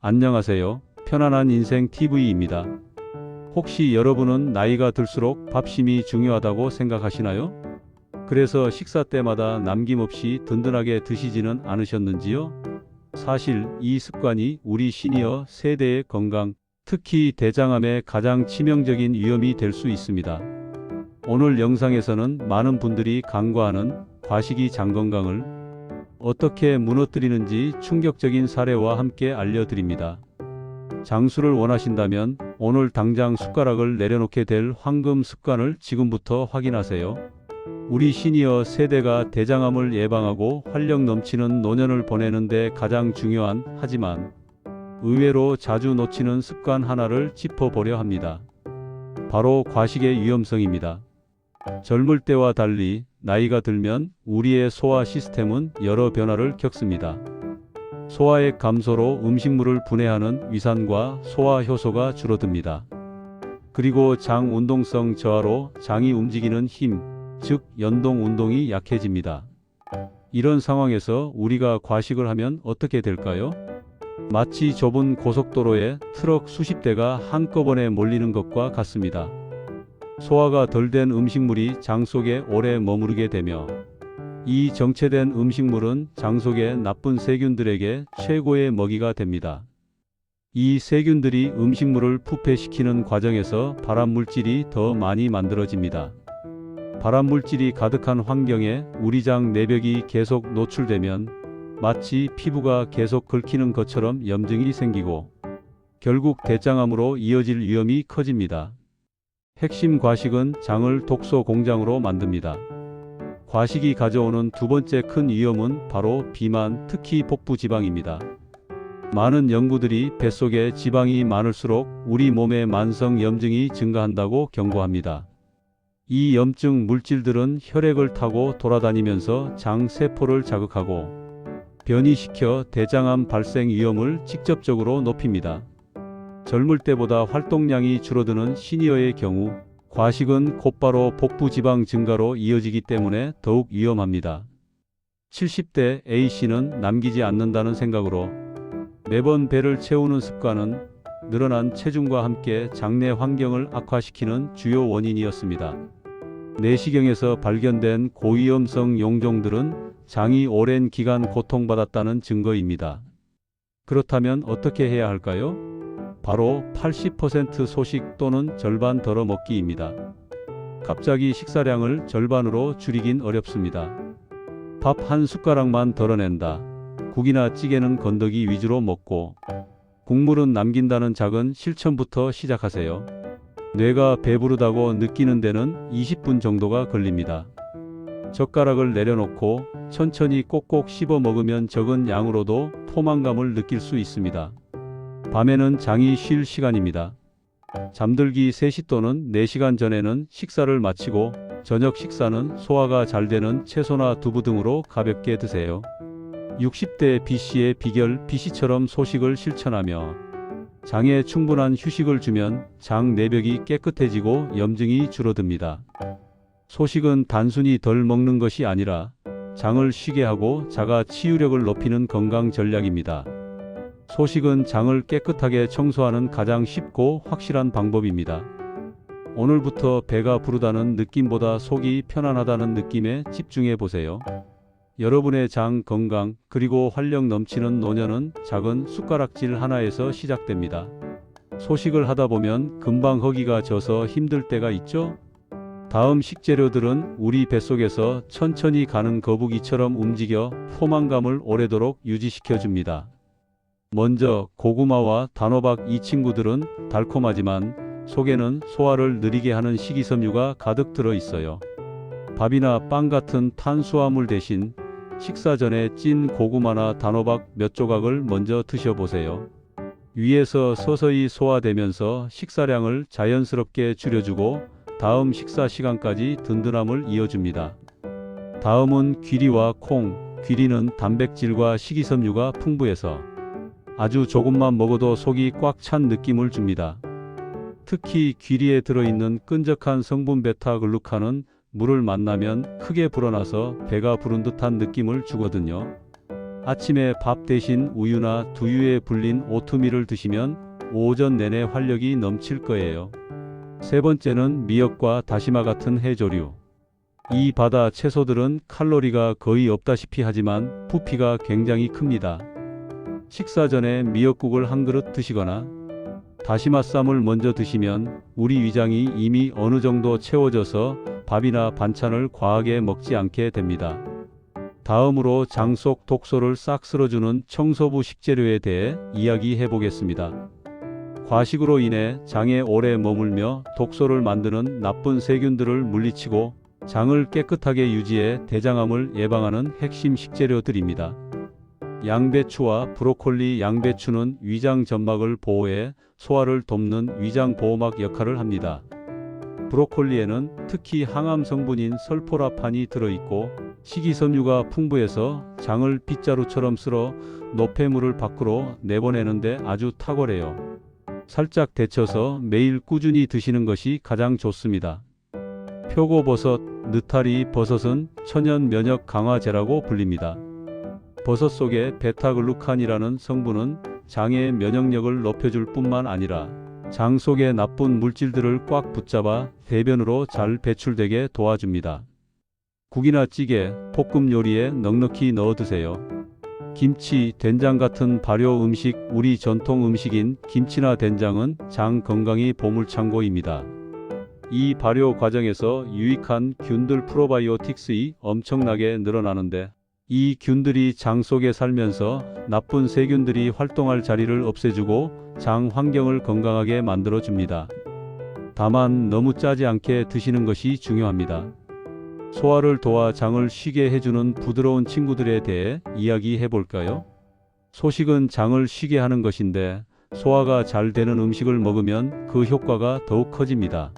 안녕하세요. 편안한 인생 TV입니다. 혹시 여러분은 나이가 들수록 밥심이 중요하다고 생각하시나요? 그래서 식사 때마다 남김없이 든든하게 드시지는 않으셨는지요? 사실 이 습관이 우리 시니어 세대의 건강, 특히 대장암에 가장 치명적인 위험이 될 수 있습니다. 오늘 영상에서는 많은 분들이 간과하는 과식이 장 건강을 어떻게 무너뜨리는지 충격적인 사례와 함께 알려드립니다. 장수를 원하신다면 오늘 당장 숟가락을 내려놓게 될 황금 습관을 지금부터 확인하세요. 우리 시니어 세대가 대장암을 예방하고 활력 넘치는 노년을 보내는데 가장 중요한, 하지만 의외로 자주 놓치는 습관 하나를 짚어보려 합니다. 바로 과식의 위험성입니다. 젊을 때와 달리 나이가 들면 우리의 소화 시스템은 여러 변화를 겪습니다. 소화액 감소로 음식물을 분해하는 위산과 소화 효소가 줄어듭니다. 그리고 장 운동성 저하로 장이 움직이는 힘, 즉 연동 운동이 약해집니다. 이런 상황에서 우리가 과식을 하면 어떻게 될까요? 마치 좁은 고속도로에 트럭 수십 대가 한꺼번에 몰리는 것과 같습니다. 소화가 덜 된 음식물이 장 속에 오래 머무르게 되며 이 정체된 음식물은 장 속의 나쁜 세균들에게 최고의 먹이가 됩니다. 이 세균들이 음식물을 부패시키는 과정에서 발암물질이 더 많이 만들어집니다. 발암물질이 가득한 환경에 우리 장 내벽이 계속 노출되면 마치 피부가 계속 긁히는 것처럼 염증이 생기고 결국 대장암으로 이어질 위험이 커집니다. 핵심 과식은 장을 독소 공장으로 만듭니다. 과식이 가져오는 두 번째 큰 위험은 바로 비만, 특히 복부 지방입니다. 많은 연구들이 뱃속에 지방이 많을수록 우리 몸의 만성 염증이 증가한다고 경고합니다. 이 염증 물질들은 혈액을 타고 돌아다니면서 장 세포를 자극하고 변이시켜 대장암 발생 위험을 직접적으로 높입니다. 젊을 때보다 활동량이 줄어드는 시니어의 경우 과식은 곧바로 복부 지방 증가로 이어지기 때문에 더욱 위험합니다. 70대 A씨는 남기지 않는다는 생각으로 매번 배를 채우는 습관은 늘어난 체중과 함께 장내 환경을 악화시키는 주요 원인이었습니다. 내시경에서 발견된 고위험성 용종들은 장이 오랜 기간 고통받았다는 증거입니다. 그렇다면 어떻게 해야 할까요? 바로 80% 소식 또는 절반 덜어 먹기입니다. 갑자기 식사량을 절반으로 줄이긴 어렵습니다. 밥 한 숟가락만 덜어낸다. 국이나 찌개는 건더기 위주로 먹고 국물은 남긴다는 작은 실천부터 시작하세요. 뇌가 배부르다고 느끼는 데는 20분 정도가 걸립니다. 젓가락을 내려놓고 천천히 꼭꼭 씹어 먹으면 적은 양으로도 포만감을 느낄 수 있습니다. 밤에는 장이 쉴 시간입니다. 잠들기 3시 또는 4시간 전에는 식사를 마치고 저녁 식사는 소화가 잘 되는 채소나 두부 등으로 가볍게 드세요. 60대 B씨의 비결, B씨처럼 소식을 실천하며 장에 충분한 휴식을 주면 장 내벽이 깨끗해지고 염증이 줄어듭니다. 소식은 단순히 덜 먹는 것이 아니라 장을 쉬게 하고 자가 치유력을 높이는 건강 전략입니다. 소식은 장을 깨끗하게 청소하는 가장 쉽고 확실한 방법입니다. 오늘부터 배가 부르다는 느낌보다 속이 편안하다는 느낌에 집중해 보세요. 여러분의 장 건강 그리고 활력 넘치는 노년은 작은 숟가락질 하나에서 시작됩니다. 소식을 하다 보면 금방 허기가 져서 힘들 때가 있죠? 다음 식재료들은 우리 뱃속에서 천천히 가는 거북이처럼 움직여 포만감을 오래도록 유지시켜 줍니다. 먼저 고구마와 단호박, 이 친구들은 달콤하지만 속에는 소화를 느리게 하는 식이섬유가 가득 들어 있어요. 밥이나 빵 같은 탄수화물 대신 식사 전에 찐 고구마나 단호박 몇 조각을 먼저 드셔보세요. 위에서 서서히 소화되면서 식사량을 자연스럽게 줄여주고 다음 식사 시간까지 든든함을 이어줍니다. 다음은 귀리와 콩. 귀리는 단백질과 식이섬유가 풍부해서 아주 조금만 먹어도 속이 꽉 찬 느낌을 줍니다. 특히 귀리에 들어있는 끈적한 성분 베타글루칸은 물을 만나면 크게 불어나서 배가 부른 듯한 느낌을 주거든요. 아침에 밥 대신 우유나 두유에 불린 오트밀을 드시면 오전 내내 활력이 넘칠 거예요. 세 번째는 미역과 다시마 같은 해조류. 이 바다 채소들은 칼로리가 거의 없다시피 하지만 부피가 굉장히 큽니다. 식사 전에 미역국을 한 그릇 드시거나 다시마쌈을 먼저 드시면 우리 위장이 이미 어느 정도 채워져서 밥이나 반찬을 과하게 먹지 않게 됩니다. 다음으로 장 속 독소를 싹 쓸어주는 청소부 식재료에 대해 이야기해 보겠습니다. 과식으로 인해 장에 오래 머물며 독소를 만드는 나쁜 세균들을 물리치고 장을 깨끗하게 유지해 대장암을 예방하는 핵심 식재료들입니다. 양배추와 브로콜리. 양배추는 위장 점막을 보호해 소화를 돕는 위장 보호막 역할을 합니다. 브로콜리에는 특히 항암 성분인 설포라판이 들어있고 식이섬유가 풍부해서 장을 빗자루처럼 쓸어 노폐물을 밖으로 내보내는데 아주 탁월해요. 살짝 데쳐서 매일 꾸준히 드시는 것이 가장 좋습니다. 표고버섯, 느타리 버섯은 천연 면역 강화제라고 불립니다. 버섯 속의 베타글루칸이라는 성분은 장의 면역력을 높여줄 뿐만 아니라 장 속의 나쁜 물질들을 꽉 붙잡아 대변으로 잘 배출되게 도와줍니다. 국이나 찌개, 볶음 요리에 넉넉히 넣어 드세요. 김치, 된장 같은 발효 음식. 우리 전통 음식인 김치나 된장은 장 건강의 보물창고입니다. 이 발효 과정에서 유익한 균들 프로바이오틱스이 엄청나게 늘어나는데 이 균들이 장 속에 살면서 나쁜 세균들이 활동할 자리를 없애주고 장 환경을 건강하게 만들어줍니다. 다만 너무 짜지 않게 드시는 것이 중요합니다. 소화를 도와 장을 쉬게 해주는 부드러운 친구들에 대해 이야기해 볼까요? 소식은 장을 쉬게 하는 것인데 소화가 잘 되는 음식을 먹으면 그 효과가 더욱 커집니다.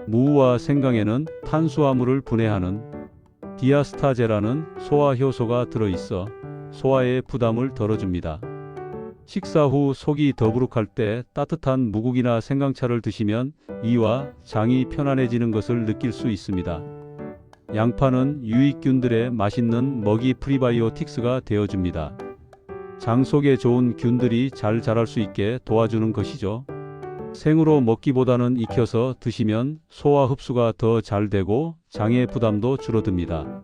무와 생강에는 탄수화물을 분해하는 디아스타제라는 소화 효소가 들어있어 소화의 부담을 덜어줍니다. 식사 후 속이 더부룩할 때 따뜻한 무국이나 생강차를 드시면 이와 장이 편안해지는 것을 느낄 수 있습니다. 양파는 유익균들의 맛있는 먹이 프리바이오틱스가 되어줍니다. 장 속에 좋은 균들이 잘 자랄 수 있게 도와주는 것이죠. 생으로 먹기보다는 익혀서 드시면 소화 흡수가 더 잘 되고 장의 부담도 줄어듭니다.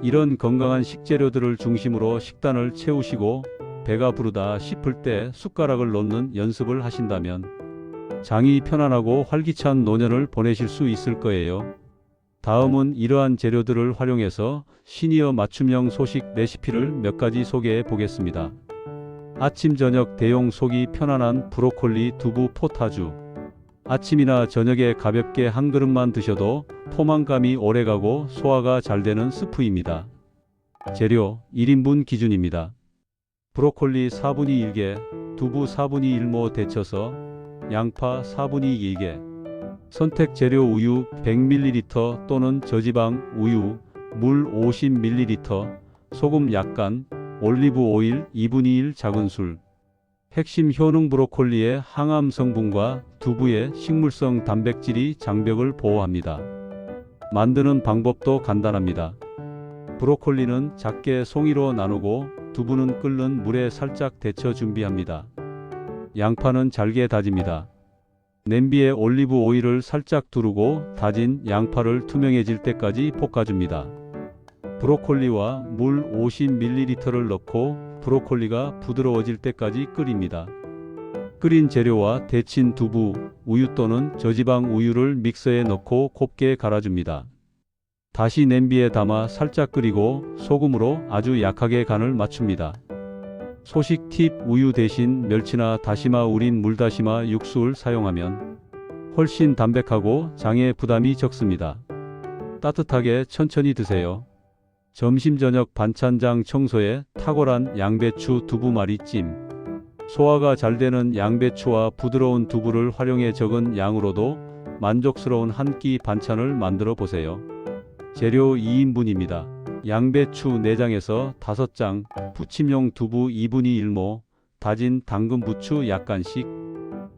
이런 건강한 식재료들을 중심으로 식단을 채우시고 배가 부르다 싶을 때 숟가락을 놓는 연습을 하신다면 장이 편안하고 활기찬 노년을 보내실 수 있을 거예요. 다음은 이러한 재료들을 활용해서 시니어 맞춤형 소식 레시피를 몇 가지 소개해 보겠습니다. 아침 저녁 대용 속이 편안한 브로콜리 두부 포타주. 아침이나 저녁에 가볍게 한 그릇만 드셔도 포만감이 오래가고 소화가 잘 되는 스프입니다. 재료 1인분 기준입니다. 브로콜리 4분의 1개, 두부 4분의 1모 데쳐서, 양파 4분의 1개. 선택 재료 우유 100ml 또는 저지방 우유, 물 50ml, 소금 약간, 올리브 오일 2분의 1 작은술. 핵심 효능 브로콜리의 항암 성분과 두부의 식물성 단백질이 장벽을 보호합니다. 만드는 방법도 간단합니다. 브로콜리는 작게 송이로 나누고 두부는 끓는 물에 살짝 데쳐 준비합니다. 양파는 잘게 다집니다. 냄비에 올리브 오일을 살짝 두르고 다진 양파를 투명해질 때까지 볶아줍니다. 브로콜리와 물 50ml를 넣고 브로콜리가 부드러워질 때까지 끓입니다. 끓인 재료와 데친 두부, 우유 또는 저지방 우유를 믹서에 넣고 곱게 갈아줍니다. 다시 냄비에 담아 살짝 끓이고 소금으로 아주 약하게 간을 맞춥니다. 소식 팁: 우유 대신 멸치나 다시마 우린 물다시마 육수를 사용하면 훨씬 담백하고 장의 부담이 적습니다. 따뜻하게 천천히 드세요. 점심 저녁 반찬장 청소에 탁월한 양배추 두부말이찜. 소화가 잘 되는 양배추와 부드러운 두부를 활용해 적은 양으로도 만족스러운 한 끼 반찬을 만들어 보세요. 재료 2인분입니다. 양배추 4장에서 5장, 부침용 두부 2분의 1모, 다진 당근 부추 약간씩,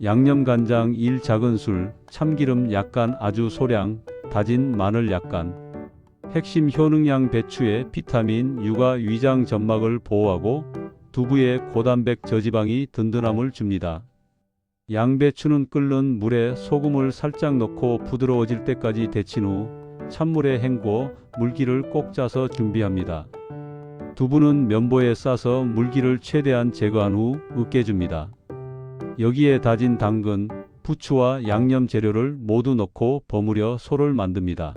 양념간장 1 작은술, 참기름 약간 아주 소량, 다진 마늘 약간. 핵심 효능양 배추의 비타민 U가 위장 점막을 보호하고 두부의 고단백 저지방이 든든함을 줍니다. 양배추는 끓는 물에 소금을 살짝 넣고 부드러워질 때까지 데친 후 찬물에 헹궈 물기를 꼭 짜서 준비합니다. 두부는 면보에 싸서 물기를 최대한 제거한 후 으깨줍니다. 여기에 다진 당근, 부추와 양념 재료를 모두 넣고 버무려 소를 만듭니다.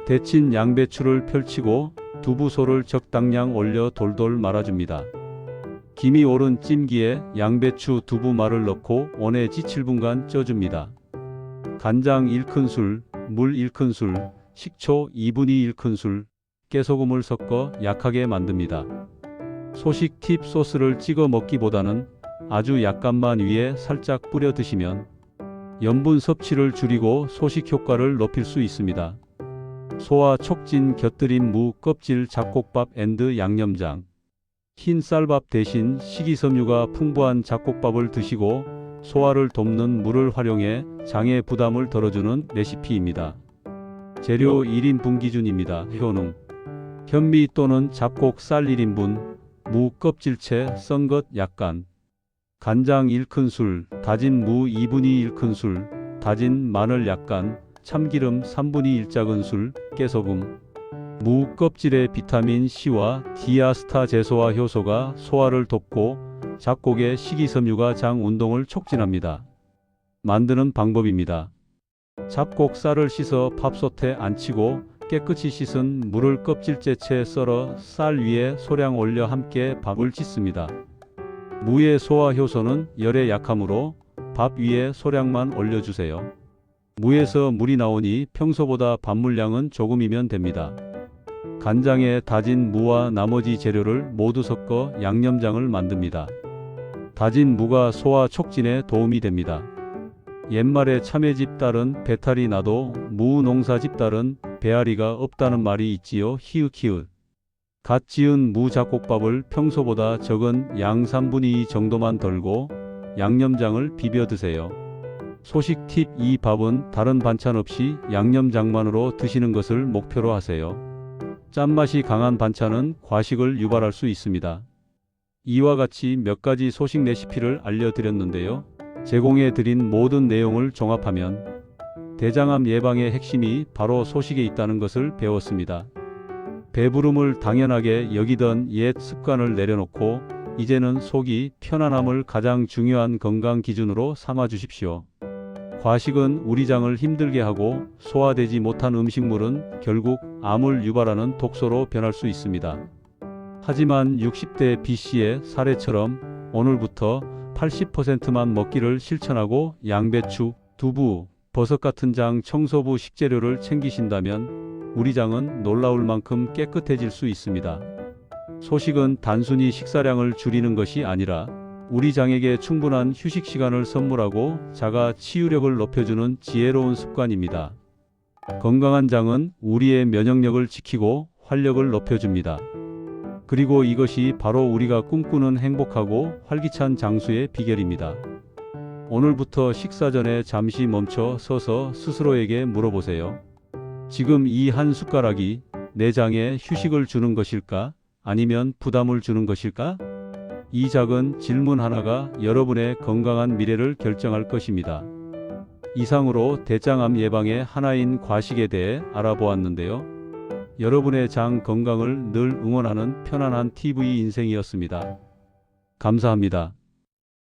데친 양배추를 펼치고 두부소를 적당량 올려 돌돌 말아줍니다. 김이 오른 찜기에 양배추 두부말을 넣고 원해지 7분간 쪄줍니다. 간장 1큰술, 물 1큰술, 식초 2분의 1큰술, 깨소금을 섞어 약하게 만듭니다. 소식 팁: 소스를 찍어 먹기보다는 아주 약간만 위에 살짝 뿌려 드시면 염분 섭취를 줄이고 소식 효과를 높일 수 있습니다. 소화 촉진 곁들임 무 껍질 잡곡밥 앤드 양념장. 흰 쌀밥 대신 식이섬유가 풍부한 잡곡밥을 드시고 소화를 돕는 무를 활용해 장의 부담을 덜어주는 레시피입니다. 재료 1인분 기준입니다. 효능: 현미 또는 잡곡 쌀 1인분, 무 껍질채 썬 것 약간, 간장 1큰술, 다진 무 2분의 1큰술, 다진 마늘 약간, 참기름 3분의 1작은술, 깨소금. 무 껍질의 비타민 C와 디아스타제소화 효소가 소화를 돕고 잡곡의 식이섬유가 장 운동을 촉진합니다. 만드는 방법입니다. 잡곡 쌀을 씻어 밥솥에 안치고 깨끗이 씻은 무를 껍질째 채 썰어 쌀 위에 소량 올려 함께 밥을 짓습니다. 무의 소화 효소는 열에 약하므로 밥 위에 소량만 올려주세요. 무에서 물이 나오니 평소보다 밥물량은 조금이면 됩니다. 간장에 다진 무와 나머지 재료를 모두 섞어 양념장을 만듭니다. 다진 무가 소화 촉진에 도움이 됩니다. 옛말에 참외집 딸은 배탈이 나도 무농사집 딸은 배앓이가 없다는 말이 있지요. 히읗히읗. 갓 지은 무 잡곡밥을 평소보다 적은 양 3분의 2 정도만 덜고 양념장을 비벼 드세요. 소식 팁: 이 밥은 다른 반찬 없이 양념장만으로 드시는 것을 목표로 하세요. 짠맛이 강한 반찬은 과식을 유발할 수 있습니다. 이와 같이 몇 가지 소식 레시피를 알려드렸는데요. 제공해 드린 모든 내용을 종합하면 대장암 예방의 핵심이 바로 소식에 있다는 것을 배웠습니다. 배부름을 당연하게 여기던 옛 습관을 내려놓고 이제는 속이 편안함을 가장 중요한 건강 기준으로 삼아 주십시오. 과식은 우리 장을 힘들게 하고 소화되지 못한 음식물은 결국 암을 유발하는 독소로 변할 수 있습니다. 하지만 60대 B씨의 사례처럼 오늘부터 80%만 먹기를 실천하고 양배추, 두부, 버섯 같은 장 청소부 식재료를 챙기신다면 우리 장은 놀라울 만큼 깨끗해질 수 있습니다. 소식은 단순히 식사량을 줄이는 것이 아니라 우리 장에게 충분한 휴식 시간을 선물하고 자가 치유력을 높여주는 지혜로운 습관입니다. 건강한 장은 우리의 면역력을 지키고 활력을 높여줍니다. 그리고 이것이 바로 우리가 꿈꾸는 행복하고 활기찬 장수의 비결입니다. 오늘부터 식사 전에 잠시 멈춰 서서 스스로에게 물어보세요. 지금 이 한 숟가락이 내 장에 휴식을 주는 것일까? 아니면 부담을 주는 것일까? 이 작은 질문 하나가 여러분의 건강한 미래를 결정할 것입니다. 이상으로 대장암 예방의 하나인 과식에 대해 알아보았는데요. 여러분의 장 건강을 늘 응원하는 편안한 TV 인생이었습니다. 감사합니다.